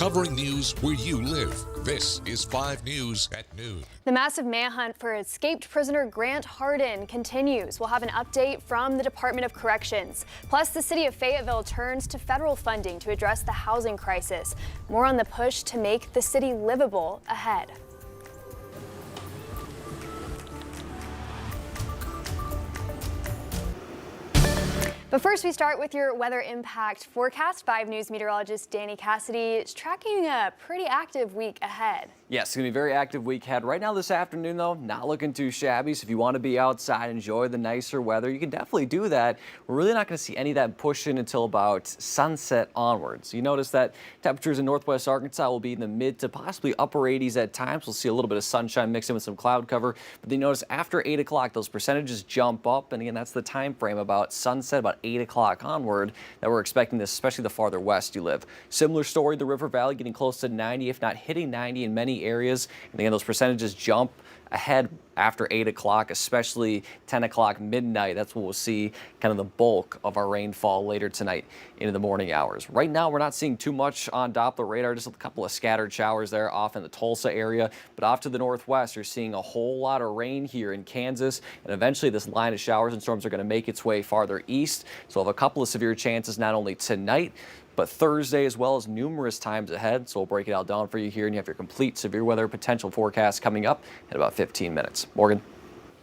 covering news where you live. This is 5 News at noon. The massive manhunt for escaped prisoner Grant Harden continues. We'll have an update from the Department of Corrections. Plus, the city of Fayetteville turns to federal funding to address the housing crisis. More on the push to make the city livable ahead. But first, we start with your weather impact forecast. 5 News meteorologist Danny Cassidy is tracking a pretty active week ahead. Yes, it's going to be a very active week ahead. Right now this afternoon, though, not looking too shabby. So if you want to be outside, enjoy the nicer weather, you can definitely do that. We're really not going to see any of that push in until about sunset onwards. You notice that temperatures in northwest Arkansas will be in the mid to possibly upper 80s at times. We'll see a little bit of sunshine mixed in with some cloud cover. But then you notice after 8 o'clock, those percentages jump up. And again, that's the time frame about sunset, about 8 o'clock onward, that we're expecting this, especially the farther west you live. Similar story, the River Valley getting close to 90, if not hitting 90 in many areas. And again, those percentages jump ahead after 8 o'clock, especially 10 o'clock midnight. That's when we'll see kind of the bulk of our rainfall later tonight into the morning hours. Right now, we're not seeing too much on Doppler radar, just a couple of scattered showers there off in the Tulsa area. But off to the northwest, you're seeing a whole lot of rain here in Kansas. And eventually, this line of showers and storms are going to make its way farther east. So we'll have a couple of severe chances not only tonight, but Thursday as well as numerous times ahead. So we'll break it out down for you here, and you have your complete severe weather potential forecast coming up in about 15 minutes. Morgan.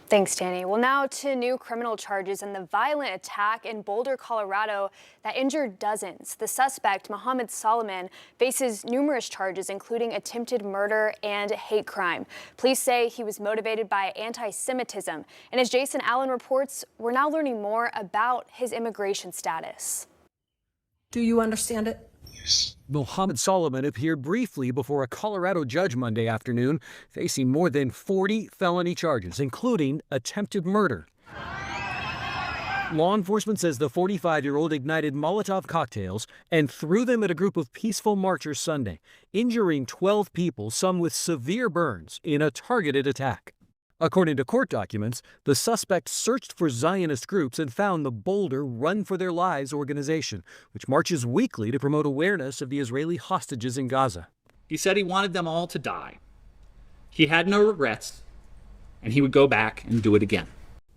Thanks, Danny. Well, now to new criminal charges in the violent attack in Boulder, Colorado that injured dozens. The suspect, Mohamed Soliman, faces numerous charges, including attempted murder and hate crime. Police say he was motivated by anti-Semitism. And as Jason Allen reports, we're now learning more about his immigration status. Do you understand it? Yes. Mohamed Soliman appeared briefly before a Colorado judge Monday afternoon, facing more than 40 felony charges, including attempted murder. Law enforcement says the 45-year-old ignited Molotov cocktails and threw them at a group of peaceful marchers Sunday, injuring 12 people, some with severe burns, in a targeted attack. According to court documents, the suspect searched for Zionist groups and found the Boulder Run for Their Lives organization, which marches weekly to promote awareness of the Israeli hostages in Gaza. He said he wanted them all to die. He had no regrets, and he would go back and do it again.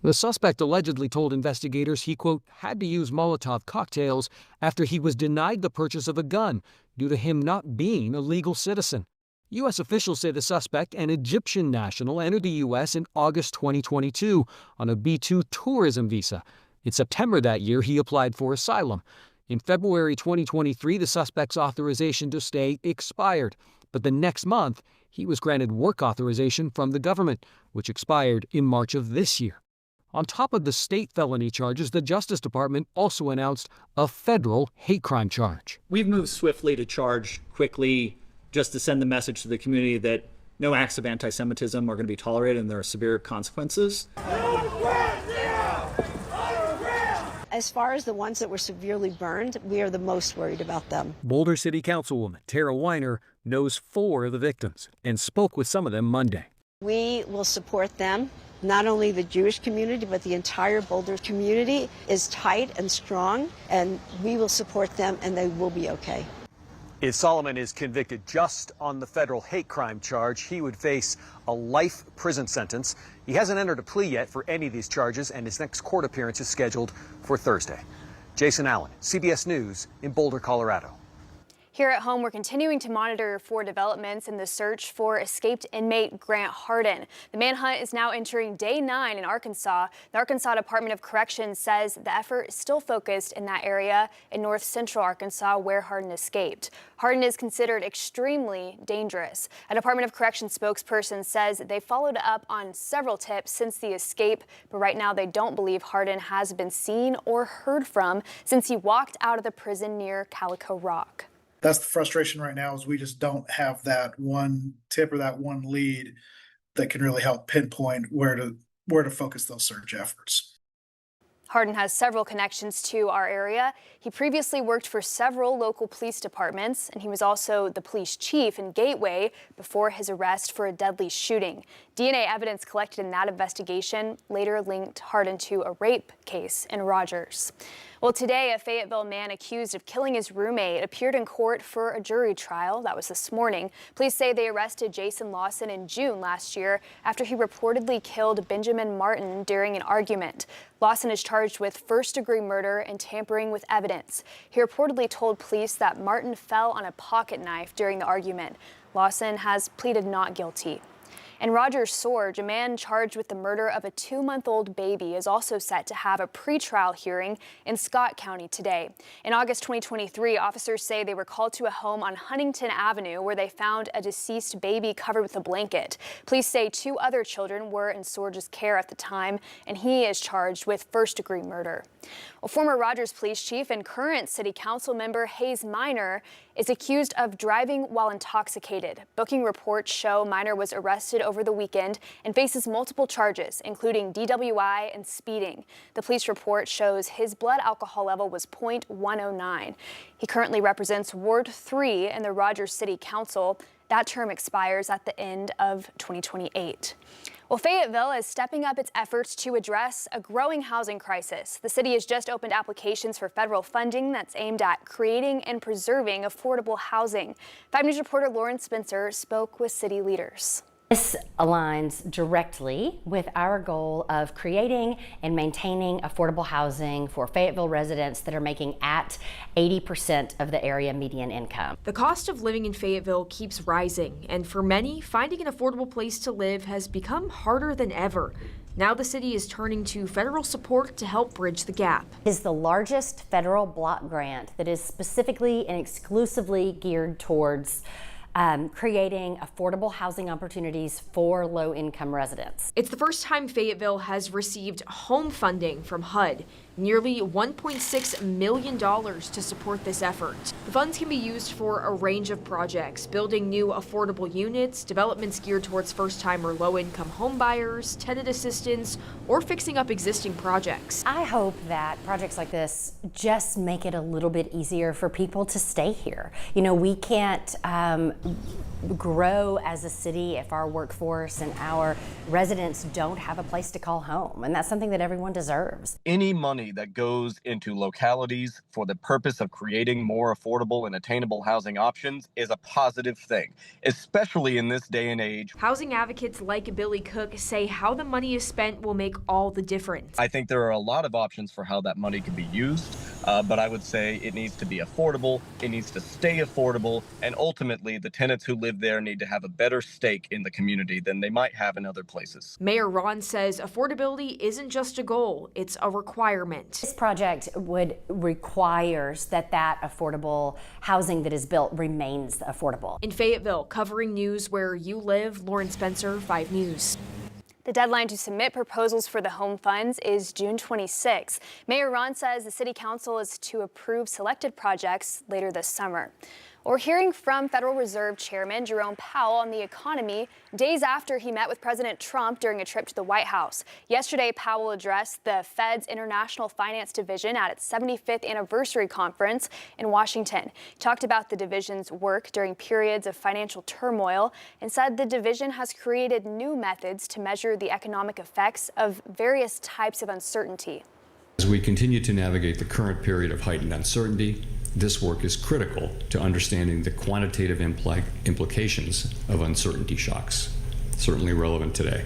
The suspect allegedly told investigators he, quote, had to use Molotov cocktails after he was denied the purchase of a gun due to him not being a legal citizen. U.S. officials say the suspect, an Egyptian national, entered the U.S. in August 2022 on a B-2 tourism visa. In September that year, he applied for asylum. In February 2023, the suspect's authorization to stay expired. But the next month, he was granted work authorization from the government, which expired in March of this year. On top of the state felony charges, the Justice Department also announced a federal hate crime charge. We've moved swiftly to charge quickly, just to send the message to the community that no acts of anti-Semitism are going to be tolerated and there are severe consequences. As far as the ones that were severely burned, we are the most worried about them. Boulder City Councilwoman Tara Weiner knows 4 of the victims and spoke with some of them Monday. We will support them. Not only the Jewish community, but the entire Boulder community is tight and strong, and we will support them, and they will be okay. If Soliman is convicted just on the federal hate crime charge, he would face a life prison sentence. He hasn't entered a plea yet for any of these charges, and his next court appearance is scheduled for Thursday. Jason Allen, CBS News in Boulder, Colorado. Here at home, we're continuing to monitor for developments in the search for escaped inmate Grant Harden. The manhunt is now entering day 9 in Arkansas. The Arkansas Department of Corrections says the effort is still focused in that area in north central Arkansas where Harden escaped. Harden is considered extremely dangerous. A Department of Corrections spokesperson says they followed up on several tips since the escape, but right now they don't believe Harden has been seen or heard from since he walked out of the prison near Calico Rock. That's the frustration right now, is we just don't have that one tip or that one lead that can really help pinpoint where to focus those search efforts. Harden has several connections to our area. He previously worked for several local police departments, and he was also the police chief in Gateway before his arrest for a deadly shooting. DNA evidence collected in that investigation later linked Harden to a rape case in Rogers. Well, today, a Fayetteville man accused of killing his roommate appeared in court for a jury trial. That was this morning. Police say they arrested Jason Lawson in June last year after he reportedly killed Benjamin Martin during an argument. Lawson is charged with first-degree murder and tampering with evidence. He reportedly told police that Martin fell on a pocket knife during the argument. Lawson has pleaded not guilty. And Roger Sorge, a man charged with the murder of a 2-month-old baby, is also set to have a pretrial hearing in Scott County today. In August 2023, officers say they were called to a home on Huntington Avenue where they found a deceased baby covered with a blanket. Police say 2 other children were in Sorge's care at the time, and he is charged with first-degree murder. Well, former Rogers police chief and current city council member Hayes Minor is accused of driving while intoxicated. Booking reports show Minor was arrested over the weekend and faces multiple charges, including DWI and speeding. The police report shows his blood alcohol level was .109. He currently represents Ward 3 in the Rogers City Council. That term expires at the end of 2028. Well, Fayetteville is stepping up its efforts to address a growing housing crisis. The city has just opened applications for federal funding that's aimed at creating and preserving affordable housing. 5 News reporter Lauren Spencer spoke with city leaders. This aligns directly with our goal of creating and maintaining affordable housing for Fayetteville residents that are making at 80% of the area median income. The cost of living in Fayetteville keeps rising, and for many, finding an affordable place to live has become harder than ever. Now the city is turning to federal support to help bridge the gap. It is the largest federal block grant that is specifically and exclusively geared towards creating affordable housing opportunities for low-income residents. It's the first time Fayetteville has received home funding from HUD, nearly $1.6 million to support this effort. The funds can be used for a range of projects, building new affordable units, developments geared towards first-time or low-income home buyers, tenant assistance, or fixing up existing projects. I hope that projects like this just make it a little bit easier for people to stay here. You know, we can't grow as a city if our workforce and our residents don't have a place to call home, and that's something that everyone deserves. Any money that goes into localities for the purpose of creating more affordable and attainable housing options is a positive thing, especially in this day and age. Housing advocates like Billy Cook say how the money is spent will make all the difference. I think there are a lot of options for how that money can be used, but I would say it needs to be affordable, it needs to stay affordable, and ultimately the tenants who live there need to have a better stake in the community than they might have in other places. Mayor Ron says affordability isn't just a goal, it's a requirement. This project requires that affordable housing that is built remains affordable. In Fayetteville, covering news where you live, Lauren Spencer, 5 News. The deadline to submit proposals for the home funds is June 26. Mayor Ron says the city council is to approve selected projects later this summer. We're hearing from Federal Reserve Chairman Jerome Powell on the economy days after he met with President Trump during a trip to the White House. Yesterday, Powell addressed the Fed's International Finance Division at its 75th anniversary conference in Washington. He talked about the division's work during periods of financial turmoil and said the division has created new methods to measure the economic effects of various types of uncertainty. As we continue to navigate the current period of heightened uncertainty, this work is critical to understanding the quantitative implications of uncertainty shocks, certainly relevant today.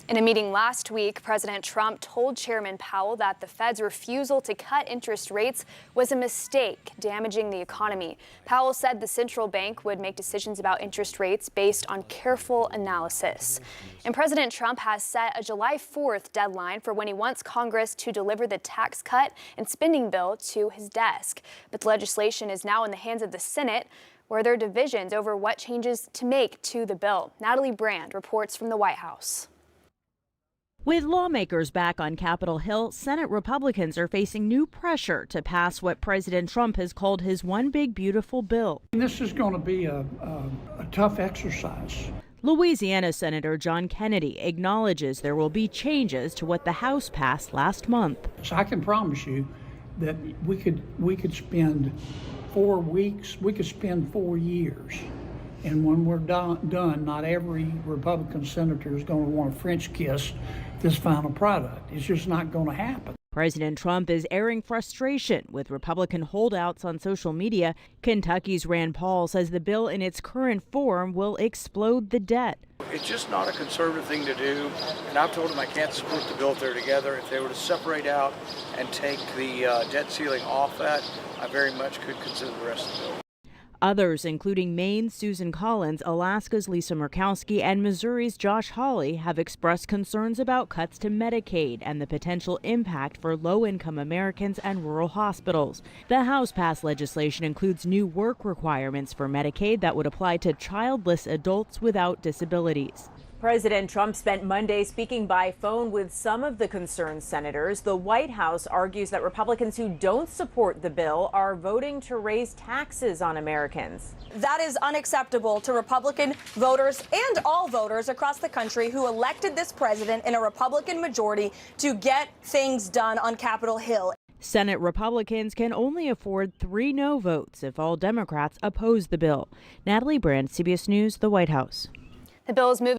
In a meeting last week, President Trump told Chairman Powell that the Fed's refusal to cut interest rates was a mistake, damaging the economy. Powell said the central bank would make decisions about interest rates based on careful analysis. And President Trump has set a July 4th deadline for when he wants Congress to deliver the tax cut and spending bill to his desk. But the legislation is now in the hands of the Senate, where there are divisions over what changes to make to the bill. Natalie Brand reports from the White House. With lawmakers back on Capitol Hill, Senate Republicans are facing new pressure to pass what President Trump has called his one big beautiful bill. This is going to be a tough exercise. Louisiana Senator John Kennedy acknowledges there will be changes to what the House passed last month. So I can promise you that we could spend 4 weeks, we could spend 4 years. And when we're done, not every Republican senator is going to want to French kiss this final product. It's just not going to happen. President Trump is airing frustration with Republican holdouts on social media. Kentucky's Rand Paul says the bill in its current form will explode the debt. It's just not a conservative thing to do, and I've told them I can't support the bill if they're together. If they were to separate out and take the debt ceiling off that, I very much could consider the rest of the bill. Others, including Maine's Susan Collins, Alaska's Lisa Murkowski, and Missouri's Josh Hawley, have expressed concerns about cuts to Medicaid and the potential impact for low-income Americans and rural hospitals. The House passed legislation includes new work requirements for Medicaid that would apply to childless adults without disabilities. President Trump spent Monday speaking by phone with some of the concerned senators. The White House argues that Republicans who don't support the bill are voting to raise taxes on Americans. That is unacceptable to Republican voters and all voters across the country who elected this president in a Republican majority to get things done on Capitol Hill. Senate Republicans can only afford 3 no votes if all Democrats oppose the bill. Natalie Brand, CBS News, the White House. The bill is moving